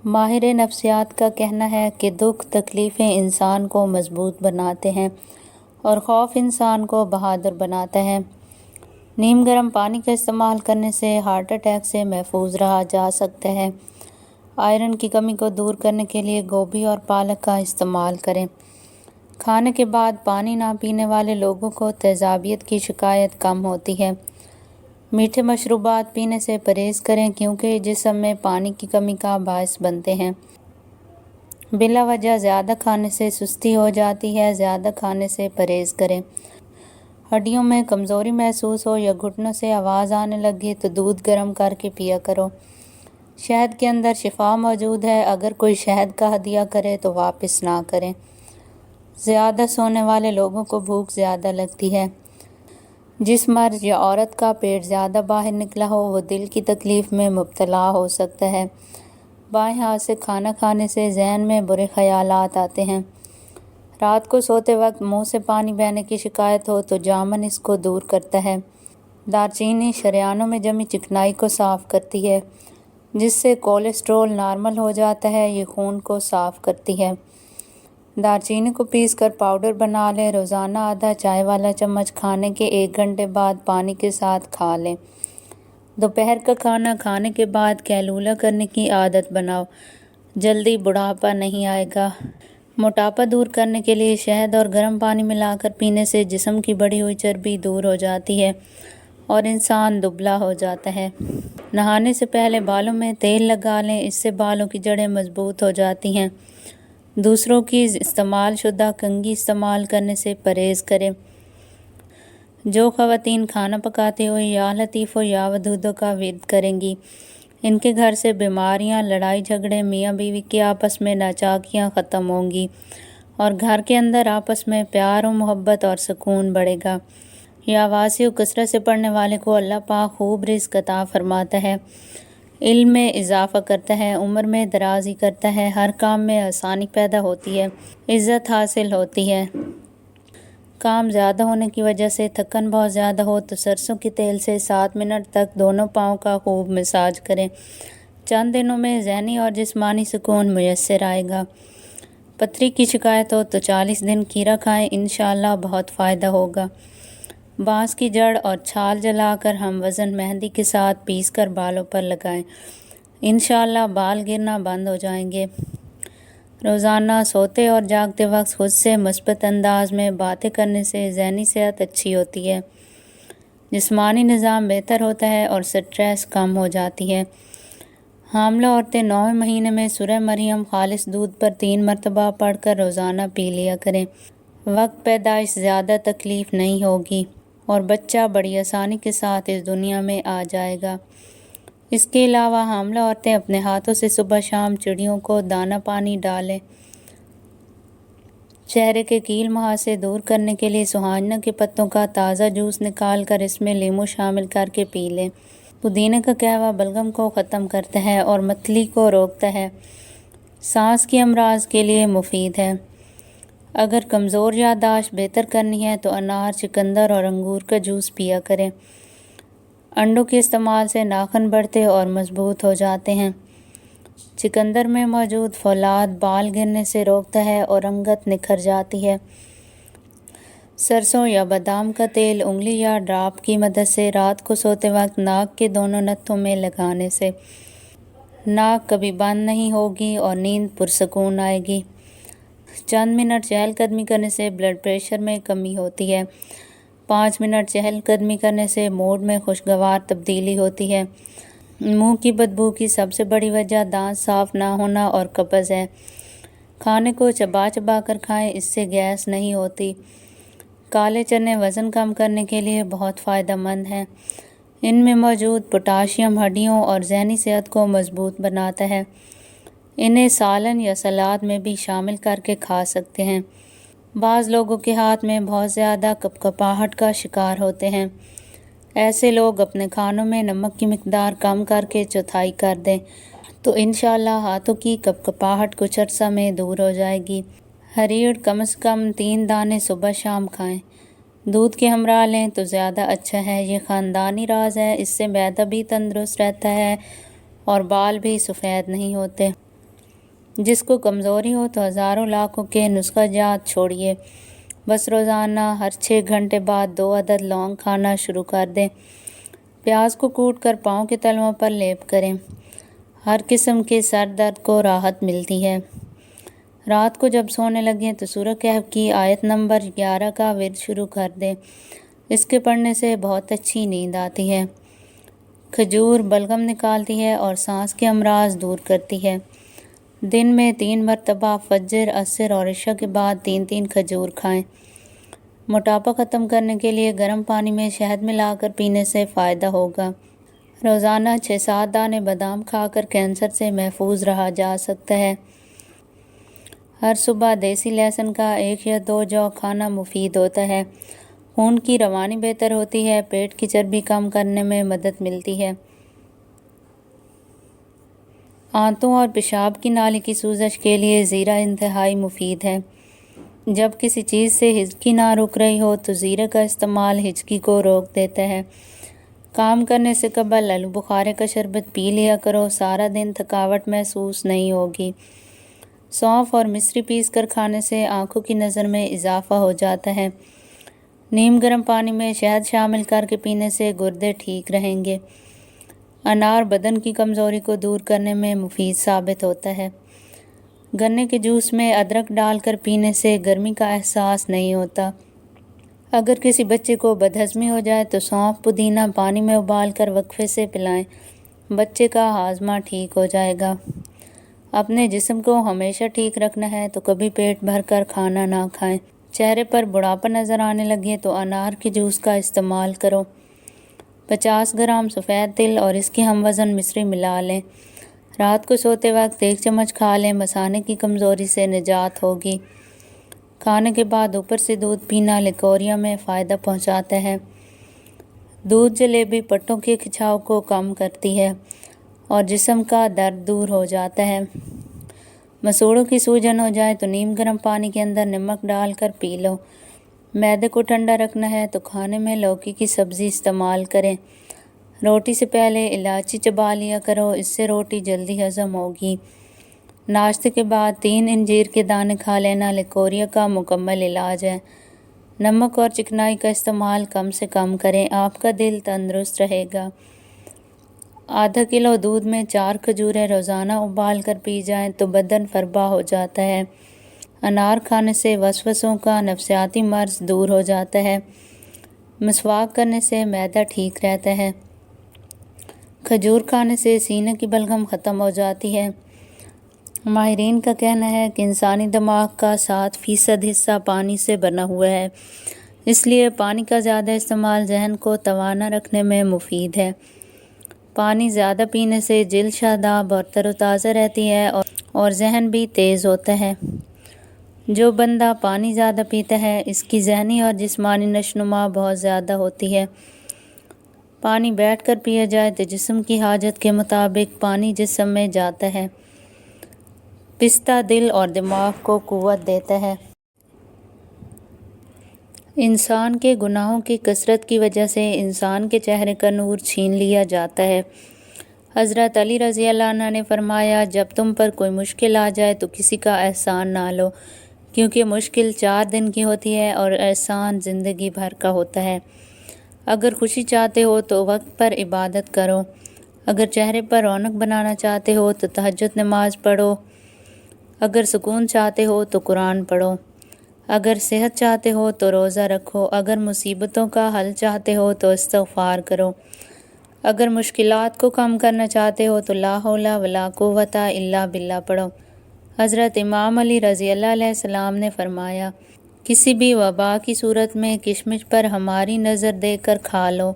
ماہر نفسیات کا کہنا ہے کہ دکھ تکلیفیں انسان کو مضبوط بناتے ہیں اور خوف انسان کو بہادر بناتا ہے۔ نیم گرم پانی کا استعمال کرنے سے ہارٹ اٹیک سے محفوظ رہا جا سکتا ہے۔ آئرن کی کمی کو دور کرنے کے لیے گوبھی اور پالک کا استعمال کریں۔ کھانے کے بعد پانی نہ پینے والے لوگوں کو تیزابیت کی شکایت کم ہوتی ہے۔ میٹھے مشروبات پینے سے پرہیز کریں کیونکہ جسم میں پانی کی کمی کا باعث بنتے ہیں۔ بلا وجہ زیادہ کھانے سے سستی ہو جاتی ہے، زیادہ کھانے سے پرہیز کریں۔ ہڈیوں میں کمزوری محسوس ہو یا گھٹنوں سے آواز آنے لگے تو دودھ گرم کر کے پیا کرو۔ شہد کے اندر شفا موجود ہے، اگر کوئی شہد کا ہدیہ کرے تو واپس نہ کریں۔ زیادہ سونے والے لوگوں کو بھوک زیادہ لگتی ہے۔ جس مرد یا عورت کا پیٹ زیادہ باہر نکلا ہو وہ دل کی تکلیف میں مبتلا ہو سکتا ہے۔ بائیں ہاتھ سے کھانا کھانے سے ذہن میں برے خیالات آتے ہیں۔ رات کو سوتے وقت منہ سے پانی بہنے کی شکایت ہو تو جامن اس کو دور کرتا ہے۔ دارچینی شریانوں میں جمی چکنائی کو صاف کرتی ہے، جس سے کولیسٹرول نارمل ہو جاتا ہے۔ یہ خون کو صاف کرتی ہے۔ دارچینی کو پیس کر پاؤڈر بنا لیں۔ روزانہ آدھا چائے والا چمچ کھانے کے 1 گھنٹے بعد پانی کے ساتھ کھا لیں۔ دوپہر کا کھانا کھانے کے بعد قیلولہ کرنے کی عادت بناؤ، جلدی بڑھاپا نہیں آئے گا۔ موٹاپا دور کرنے کے لیے شہد اور گرم پانی ملا کر پینے سے جسم کی بڑھی ہوئی چربی دور ہو جاتی ہے اور انسان دبلا ہو جاتا ہے۔ نہانے سے پہلے بالوں میں تیل لگا لیں، اس سے بالوں کی جڑیں مضبوط ہو جاتی ہیں۔ دوسروں کی استعمال شدہ کنگھی استعمال کرنے سے پرہیز کریں۔ جو خواتین کھانا پکاتے ہوئے یا لطیفوں یا ودودوں کا ورد کریں گی، ان کے گھر سے بیماریاں، لڑائی جھگڑے، میاں بیوی کے آپس میں ناچاکیاں ختم ہوں گی اور گھر کے اندر آپس میں پیار و محبت اور سکون بڑھے گا۔ یا واسی و کثرت سے پڑھنے والے کو اللہ پاک خوب رزق عطا فرماتا ہے، علم میں اضافہ کرتا ہے، عمر میں درازی کرتا ہے، ہر کام میں آسانی پیدا ہوتی ہے، عزت حاصل ہوتی ہے۔ کام زیادہ ہونے کی وجہ سے تھکن بہت زیادہ ہو تو سرسوں کے تیل سے 7 منٹ تک دونوں پاؤں کا خوب مساج کریں۔ چند دنوں میں ذہنی اور جسمانی سکون میسر آئے گا۔ پتھری کی شکایت ہو تو 40 دن کھیرا کھائیں، انشاءاللہ بہت فائدہ ہوگا۔ بانس کی جڑ اور چھال جلا کر ہم وزن مہندی کے ساتھ پیس کر بالوں پر لگائیں، انشاءاللہ بال گرنا بند ہو جائیں گے۔ روزانہ سوتے اور جاگتے وقت خود سے مثبت انداز میں باتیں کرنے سے ذہنی صحت اچھی ہوتی ہے، جسمانی نظام بہتر ہوتا ہے اور سٹریس کم ہو جاتی ہے۔ حاملہ عورتیں 9ویں مہینے میں سورہ مریم خالص دودھ پر 3 مرتبہ پڑھ کر روزانہ پی لیا کریں۔ وقت پیدائش زیادہ تکلیف نہیں ہوگی اور بچہ بڑی آسانی کے ساتھ اس دنیا میں آ جائے گا۔ اس کے علاوہ حاملہ عورتیں اپنے ہاتھوں سے صبح شام چڑیوں کو دانہ پانی ڈالیں۔ چہرے کے کیل مہاسے دور کرنے کے لیے سہاجنہ کے پتوں کا تازہ جوس نکال کر اس میں لیموں شامل کر کے پی لیں۔ پودینے کا قہوہ بلغم کو ختم کرتا ہے اور متلی کو روکتا ہے، سانس کی امراض کے لیے مفید ہے۔ اگر کمزور یادداشت بہتر کرنی ہے تو انار، چقندر اور انگور کا جوس پیا کریں۔ انڈوں کے استعمال سے ناخن بڑھتے اور مضبوط ہو جاتے ہیں۔ چقندر میں موجود فولاد بال گرنے سے روکتا ہے اور رنگت نکھر جاتی ہے۔ سرسوں یا بادام کا تیل انگلی یا ڈراپ کی مدد سے رات کو سوتے وقت ناک کے دونوں نتھوں میں لگانے سے ناک کبھی بند نہیں ہوگی اور نیند پرسکون آئے گی۔ چند منٹ چہل قدمی کرنے سے بلڈ پریشر میں کمی ہوتی ہے۔ 5 منٹ چہل قدمی کرنے سے موڈ میں خوشگوار تبدیلی ہوتی ہے۔ منہ کی بدبو کی سب سے بڑی وجہ دانت صاف نہ ہونا اور قبض ہے۔ کھانے کو چبا چبا کر کھائیں، اس سے گیس نہیں ہوتی۔ کالے چنے وزن کم کرنے کے لیے بہت فائدہ مند ہیں۔ ان میں موجود پوٹاشیم ہڈیوں اور ذہنی صحت کو مضبوط بناتا ہے۔ انہیں سالن یا سلاد میں بھی شامل کر کے کھا سکتے ہیں۔ بعض لوگوں کے ہاتھ میں بہت زیادہ کپکپاہٹ کا شکار ہوتے ہیں۔ ایسے لوگ اپنے کھانوں میں نمک کی مقدار کم کر کے چوتھائی کر دیں تو انشاءاللہ ہاتھوں کی کپکپاہٹ کچھ عرصہ میں دور ہو جائے گی۔ ہریڑ کم از کم 3 دانے صبح شام کھائیں۔ دودھ کے ہمراہ لیں تو زیادہ اچھا ہے۔ یہ خاندانی راز ہے، اس سے معدہ بھی تندرست رہتا ہے اور بال بھی سفید نہیں ہوتے۔ جس کو کمزوری ہو تو ہزاروں لاکھوں کے نسخہ جات چھوڑیے، بس روزانہ ہر 6 گھنٹے بعد 2 عدد لونگ کھانا شروع کر دیں۔ پیاز کو کوٹ کر پاؤں کے تلووں پر لیپ کریں، ہر قسم کے سر درد کو راحت ملتی ہے۔ رات کو جب سونے لگیں تو سورہ کہف کی آیت نمبر 11 کا ورد شروع کر دیں، اس کے پڑھنے سے بہت اچھی نیند آتی ہے۔ کھجور بلغم نکالتی ہے اور سانس کے امراض دور کرتی ہے۔ دن میں 3 مرتبہ فجر، عصر اور عشاء کے بعد 3 کھجور کھائیں۔ موٹاپا ختم کرنے کے لیے گرم پانی میں شہد ملا کر پینے سے فائدہ ہوگا۔ روزانہ 6-7 دانے بادام کھا کر کینسر سے محفوظ رہا جا سکتا ہے۔ ہر صبح دیسی لہسن کا 1 یا 2 جو کھانا مفید ہوتا ہے۔ خون کی روانی بہتر ہوتی ہے، پیٹ کی چربی کم کرنے میں مدد ملتی ہے۔ آنتوں اور پیشاب کی نالی کی سوزش کے لیے زیرہ انتہائی مفید ہے۔ جب کسی چیز سے ہچکی نہ رک رہی ہو تو زیرے کا استعمال ہچکی کو روک دیتا ہے۔ کام کرنے سے قبل آلو بخارے کا شربت پی لیا کرو، سارا دن تھکاوٹ محسوس نہیں ہوگی۔ سونف اور مصری پیس کر کھانے سے آنکھوں کی نظر میں اضافہ ہو جاتا ہے۔ نیم گرم پانی میں شہد شامل کر کے پینے سے گردے ٹھیک رہیں گے۔ انار بدن کی کمزوری کو دور کرنے میں مفید ثابت ہوتا ہے۔ گنے کے جوس میں ادرک ڈال کر پینے سے گرمی کا احساس نہیں ہوتا۔ اگر کسی بچے کو بدہضمی ہو جائے تو سونف پودینہ پانی میں ابال کر وقفے سے پلائیں، بچے کا ہاضمہ ٹھیک ہو جائے گا۔ اپنے جسم کو ہمیشہ ٹھیک رکھنا ہے تو کبھی پیٹ بھر کر کھانا نہ کھائیں۔ چہرے پر بڑھاپا نظر آنے لگے تو انار کے جوس کا استعمال کرو۔ 50 گرام سفید تل اور اس کی ہم وزن مصری ملا لیں۔ رات کو سوتے وقت 1 چمچ کھا لیں، مثانے کی کمزوری سے نجات ہوگی۔ کھانے کے بعد اوپر سے دودھ پینا لیکوریا میں فائدہ پہنچاتا ہے۔ دودھ جلیبی پٹوں کے کھچاؤ کو کم کرتی ہے اور جسم کا درد دور ہو جاتا ہے۔ مسوڑوں کی سوجن ہو جائے تو نیم گرم پانی کے اندر نمک ڈال کر پی لو۔ معدے کو ٹھنڈا رکھنا ہے تو کھانے میں لوکی کی سبزی استعمال کریں۔ روٹی سے پہلے الائچی چبا لیا کرو، اس سے روٹی جلدی ہضم ہوگی۔ ناشتے کے بعد 3 انجیر کے دانے کھا لینا لیکوریا کا مکمل علاج ہے۔ نمک اور چکنائی کا استعمال کم سے کم کریں، آپ کا دل تندرست رہے گا۔ ½ کلو دودھ میں 4 کھجوریں روزانہ ابال کر پی جائیں تو بدن فربا ہو جاتا ہے۔ انار کھانے سے وسوسوں کا نفسیاتی مرض دور ہو جاتا ہے۔ مسواک کرنے سے معدہ ٹھیک رہتا ہے۔ کھجور کھانے سے سینے کی بلغم ختم ہو جاتی ہے۔ ماہرین کا کہنا ہے کہ انسانی دماغ کا 7% حصہ پانی سے بنا ہوا ہے، اس لیے پانی کا زیادہ استعمال ذہن کو توانا رکھنے میں مفید ہے۔ پانی زیادہ پینے سے جلد شاداب اور تر و تازہ رہتی ہے اور ذہن بھی تیز ہوتا ہے۔ جو بندہ پانی زیادہ پیتا ہے اس کی ذہنی اور جسمانی نشوونما بہت زیادہ ہوتی ہے۔ پانی بیٹھ کر پیا جائے تو جسم کی حاجت کے مطابق پانی جسم میں جاتا ہے۔ پستہ دل اور دماغ کو قوت دیتا ہے۔ انسان کے گناہوں کی کثرت کی وجہ سے انسان کے چہرے کا نور چھین لیا جاتا ہے۔ حضرت علی رضی اللہ عنہ نے فرمایا، جب تم پر کوئی مشکل آ جائے تو کسی کا احسان نہ لو، کیونکہ مشکل 4 دن کی ہوتی ہے اور احسان زندگی بھر کا ہوتا ہے۔ اگر خوشی چاہتے ہو تو وقت پر عبادت کرو، اگر چہرے پر رونق بنانا چاہتے ہو تو تہجد نماز پڑھو، اگر سکون چاہتے ہو تو قرآن پڑھو، اگر صحت چاہتے ہو تو روزہ رکھو، اگر مصیبتوں کا حل چاہتے ہو تو استغفار کرو، اگر مشکلات کو کم کرنا چاہتے ہو تو لا حول ولا قوت الا باللہ پڑھو۔ حضرت امام علی رضی اللہ علیہ السلام نے فرمایا، کسی بھی وبا کی صورت میں کشمش پر ہماری نظر دے کر کھا لو،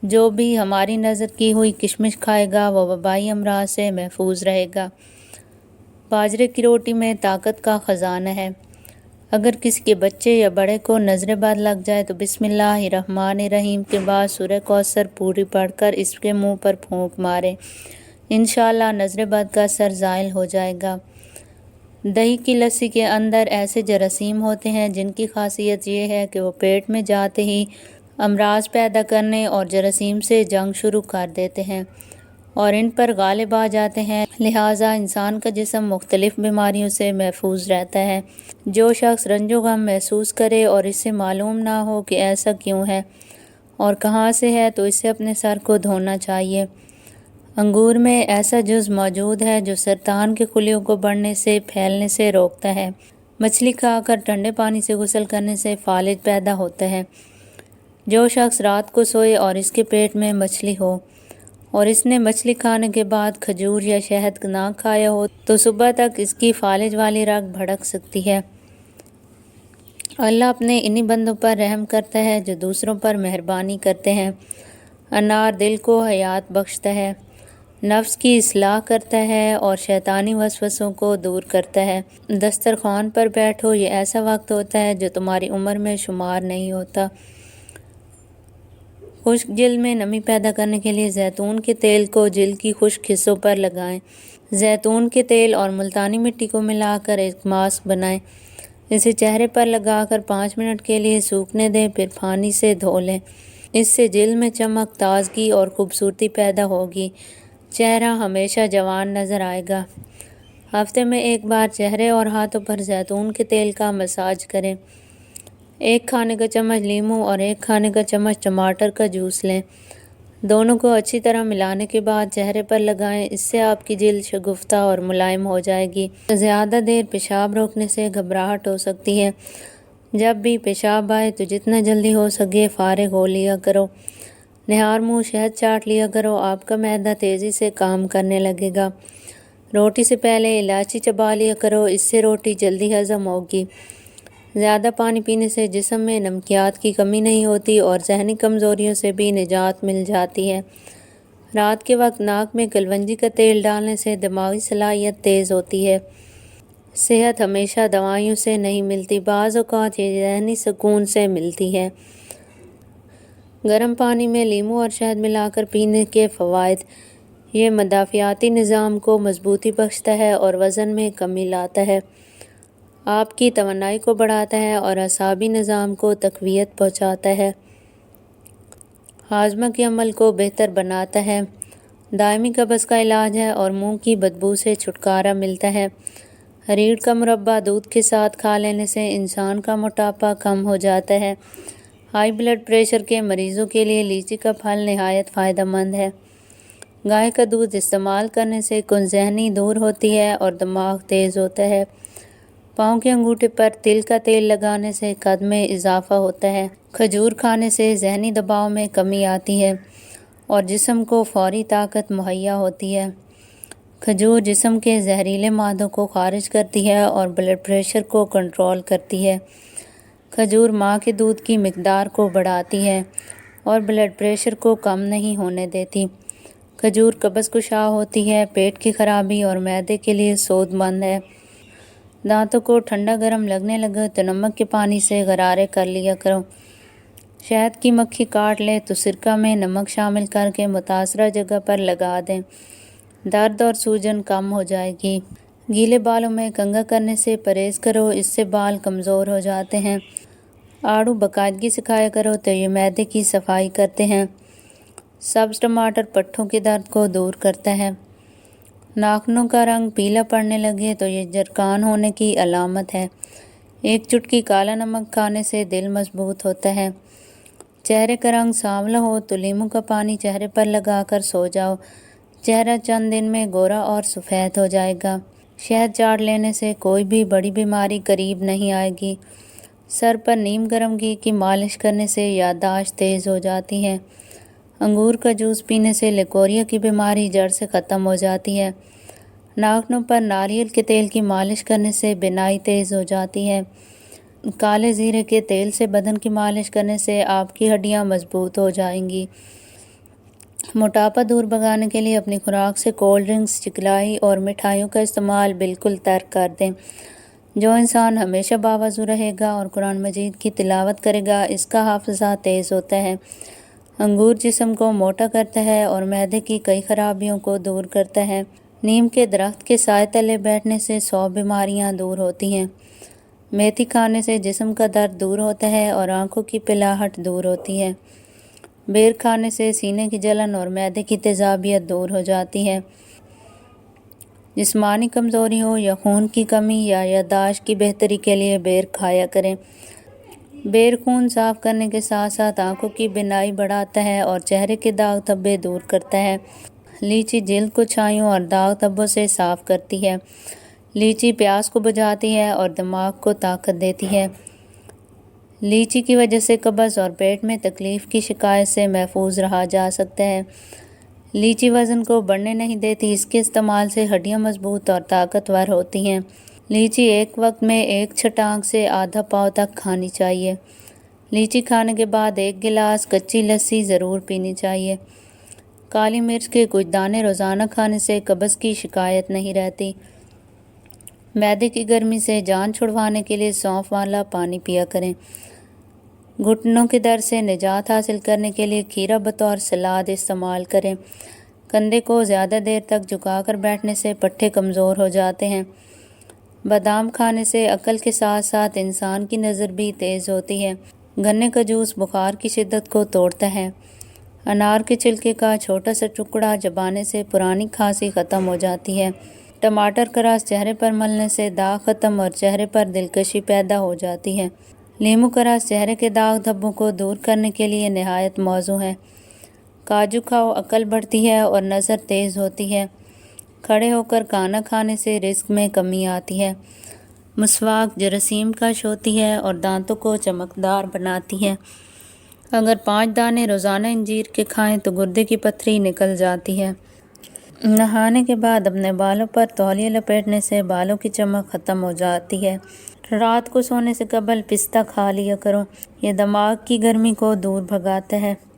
جو بھی ہماری نظر کی ہوئی کشمش کھائے گا وہ وبائی امراض سے محفوظ رہے گا۔ باجرے کی روٹی میں طاقت کا خزانہ ہے۔ اگر کسی کے بچے یا بڑے کو نظر بد لگ جائے تو بسم اللہ الرحمن الرحیم کے بعد سورہ کوثر پوری پڑھ کر اس کے منہ پر پھونک مارے، انشاءاللہ نظر بد کا اثر زائل ہو جائے گا۔ دہی کی لسی کے اندر ایسے جراثیم ہوتے ہیں جن کی خاصیت یہ ہے کہ وہ پیٹ میں جاتے ہی امراض پیدا کرنے اور جراثیم سے جنگ شروع کر دیتے ہیں۔ اور ان پر غالب آ جاتے ہیں، لہٰذا انسان کا جسم مختلف بیماریوں سے محفوظ رہتا ہے۔ جو شخص رنج و غم محسوس کرے اور اسے معلوم نہ ہو کہ ایسا کیوں ہے اور کہاں سے ہے، تو اسے اپنے سر کو دھونا چاہیے۔ انگور میں ایسا جز موجود ہے جو سرطان کے خلیوں کو بڑھنے سے پھیلنے سے روکتا ہے۔ مچھلی کھا کر ٹھنڈے پانی سے غسل کرنے سے فالج پیدا ہوتا ہے۔ جو شخص رات کو سوئے اور اس کے پیٹ میں مچھلی ہو اور اس نے مچھلی کھانے کے بعد کھجور یا شہد نہ کھایا ہو تو صبح تک اس کی فالج والی رگ بھڑک سکتی ہے۔ اللہ اپنے انہی بندوں پر رحم کرتا ہے جو دوسروں پر مہربانی کرتے ہیں۔ انار دل کو حیات بخشتا ہے، نفس کی اصلاح کرتا ہے اور شیطانی وسوسوں کو دور کرتا ہے۔ دسترخوان پر بیٹھو، یہ ایسا وقت ہوتا ہے جو تمہاری عمر میں شمار نہیں ہوتا۔ خشک جلد میں نمی پیدا کرنے کے لیے زیتون کے تیل کو جلد کی خشک حصوں پر لگائیں۔ زیتون کے تیل اور ملتانی مٹی کو ملا کر ایک ماسک بنائیں۔ اسے چہرے پر لگا کر 5 منٹ کے لیے سوکھنے دیں، پھر پانی سے دھو لیں۔ اس سے جلد میں چمک، تازگی اور خوبصورتی پیدا ہوگی۔ چہرہ ہمیشہ جوان نظر آئے گا۔ ہفتے میں ایک بار چہرے اور ہاتھوں پر زیتون کے تیل کا مساج کریں۔ 1 کھانے کا چمچ لیموں اور 1 کھانے کا چمچ ٹماٹر کا جوس لیں۔ دونوں کو اچھی طرح ملانے کے بعد چہرے پر لگائیں، اس سے آپ کی جلد شگفتہ اور ملائم ہو جائے گی۔ زیادہ دیر پیشاب روکنے سے گھبراہٹ ہو سکتی ہے۔ جب بھی پیشاب آئے تو جتنا جلدی ہو سکے فارغ ہو لیا کرو۔ نہار منہ شہد چاٹ لیا کرو، آپ کا معدہ تیزی سے کام کرنے لگے گا۔ روٹی سے پہلے الائچی چبا لیا کرو، اس سے روٹی جلدی ہضم ہوگی۔ زیادہ پانی پینے سے جسم میں نمکیات کی کمی نہیں ہوتی اور ذہنی کمزوریوں سے بھی نجات مل جاتی ہے۔ رات کے وقت ناک میں کلونجی کا تیل ڈالنے سے دماغی صلاحیت تیز ہوتی ہے۔ صحت ہمیشہ دوائیوں سے نہیں ملتی، بعض اوقات یہ ذہنی سکون سے ملتی ہے۔ گرم پانی میں لیموں اور شہد ملا کر پینے کے فوائد: یہ مدافعتی نظام کو مضبوطی بخشتا ہے اور وزن میں کمی لاتا ہے۔ آپ کی توانائی کو بڑھاتا ہے اور اعصابی نظام کو تقویت پہنچاتا ہے۔ ہاضمہ کے عمل کو بہتر بناتا ہے۔ دائمی قبض کا علاج ہے اور منہ کی بدبو سے چھٹکارا ملتا ہے۔ ریڑھ کا مربع دودھ کے ساتھ کھا لینے سے انسان کا موٹاپا کم ہو جاتا ہے۔ ہائی بلڈ پریشر کے مریضوں کے لیے لیچی کا پھل نہایت فائدہ مند ہے۔ گائے کا دودھ استعمال کرنے سے کن ذہنی دور ہوتی ہے اور دماغ تیز ہوتا ہے۔ پاؤں کے انگوٹھے پر تل کا تیل لگانے سے قد میں اضافہ ہوتا ہے۔ کھجور کھانے سے ذہنی دباؤ میں کمی آتی ہے اور جسم کو فوری طاقت مہیا ہوتی ہے۔ کھجور جسم کے زہریلے مادوں کو خارج کرتی ہے اور بلڈ پریشر کو کنٹرول کرتی ہے۔ کھجور ماں کے دودھ کی مقدار کو بڑھاتی ہے اور بلڈ پریشر کو کم نہیں ہونے دیتی۔ کھجور قبض کشا ہوتی ہے، پیٹ کی خرابی اور معدے کے لیے سود مند ہے۔ دانتوں کو ٹھنڈا گرم لگنے لگے تو نمک کے پانی سے غرارے کر لیا کرو۔ شہد کی مکھی کاٹ لے تو سرکہ میں نمک شامل کر کے متاثرہ جگہ پر لگا دیں، درد اور سوجن کم ہو جائے گی۔ گیلے بالوں میں کنگھا کرنے سے پرہیز کرو، اس سے بال کمزور ہو جاتے ہیں۔ آڑو باقاعدگی سے کھایا کرو تو یہ معدے کی صفائی کرتے ہیں۔ سبز ٹماٹر پٹھوں کے درد کو دور کرتا ہے۔ ناخنوں کا رنگ پیلا پڑنے لگے تو یہ جرکان ہونے کی علامت ہے۔ 1 چٹکی کالا نمک کھانے سے دل مضبوط ہوتا ہے۔ چہرے کا رنگ سانولا ہو تو لیموں کا پانی چہرے پر لگا کر سو جاؤ، چہرہ چند دن میں گورا اور سفید ہو جائے گا۔ شہد چاٹ لینے سے کوئی بھی بڑی بیماری قریب نہیں آئے گی۔ سر پر نیم گرم گھی کی مالش کرنے سے یادداشت تیز ہو جاتی ہے۔ انگور کا جوس پینے سے لیکوریا کی بیماری جڑ سے ختم ہو جاتی ہے۔ ناخنوں پر ناریل کے تیل کی مالش کرنے سے بینائی تیز ہو جاتی ہے۔ کالے زیرے کے تیل سے بدن کی مالش کرنے سے آپ کی ہڈیاں مضبوط ہو جائیں گی۔ موٹاپا دور بھگانے کے لیے اپنی خوراک سے کولڈ ڈرنکس، چکنائی اور مٹھائیوں کا استعمال بالکل ترک کر دیں۔ جو انسان ہمیشہ باوضو رہے گا اور قرآن مجید کی تلاوت کرے گا، اس کا حافظہ تیز ہوتا ہے۔ انگور جسم کو موٹا کرتا ہے اور معدے کی کئی خرابیوں کو دور کرتا ہے۔ نیم کے درخت کے سائے تلے بیٹھنے سے 100 بیماریاں دور ہوتی ہیں۔ میتھی کھانے سے جسم کا درد دور ہوتا ہے اور آنکھوں کی پلاہٹ دور ہوتی ہے۔ بیر کھانے سے سینے کی جلن اور معدے کی تیزابیت دور ہو جاتی ہے۔ جسمانی کمزوری ہو یا خون کی کمی یا یادداشت کی بہتری کے لیے بیر کھایا کریں۔ بیر خون صاف کرنے کے ساتھ ساتھ آنکھوں کی بینائی بڑھاتا ہے اور چہرے کے داغ دھبے دور کرتا ہے۔ لیچی جلد کو چھائیوں اور داغ دھبوں سے صاف کرتی ہے۔ لیچی پیاس کو بجھاتی ہے اور دماغ کو طاقت دیتی ہے۔ لیچی کی وجہ سے قبض اور پیٹ میں تکلیف کی شکایت سے محفوظ رہا جا سکتا ہے۔ لیچی وزن کو بڑھنے نہیں دیتی، اس کے استعمال سے ہڈیاں مضبوط اور طاقتور ہوتی ہیں۔ لیچی ایک وقت میں 1 چھٹانک سے آدھا پاؤ تک کھانی چاہیے۔ لیچی کھانے کے بعد 1 گلاس کچی لسی ضرور پینی چاہیے۔ کالی مرچ کے کچھ دانے روزانہ کھانے سے قبض کی شکایت نہیں رہتی۔ معدے کی گرمی سے جان چھڑوانے کے لیے سونف والا پانی پیا کریں۔ گھٹنوں کے درد سے نجات حاصل کرنے کے لیے کھیرا بطور سلاد استعمال کریں۔ کندھے کو زیادہ دیر تک جھکا کر بیٹھنے سے پٹھے کمزور ہو جاتے ہیں۔ بادام کھانے سے عقل کے ساتھ ساتھ انسان کی نظر بھی تیز ہوتی ہے۔ گنے کا جوس بخار کی شدت کو توڑتا ہے۔ انار کے چھلکے کا چھوٹا سا ٹکڑا چبانے سے پرانی کھانسی ختم ہو جاتی ہے۔ ٹماٹر کا رس چہرے پر ملنے سے داغ ختم اور چہرے پر دلکشی پیدا ہو جاتی ہے۔ لیموں کا رس چہرے کے داغ دھبوں کو دور کرنے کے لیے نہایت موزوں ہے۔ کاجو کھاؤ، عقل بڑھتی ہے اور نظر تیز ہوتی ہے۔ کھڑے ہو کر کھانا کھانے سے رزق میں کمی آتی ہے۔ مسواک جراثیم کش ہوتی ہے اور دانتوں کو چمکدار بناتی ہے۔ اگر 5 دانے روزانہ انجیر کے کھائیں تو گردے کی پتھری نکل جاتی ہے۔ نہانے کے بعد اپنے بالوں پر تولیہ لپیٹنے سے بالوں کی چمک ختم ہو جاتی ہے۔ رات کو سونے سے قبل پستہ کھا لیا کرو، یہ دماغ کی گرمی کو دور بھگاتا ہے۔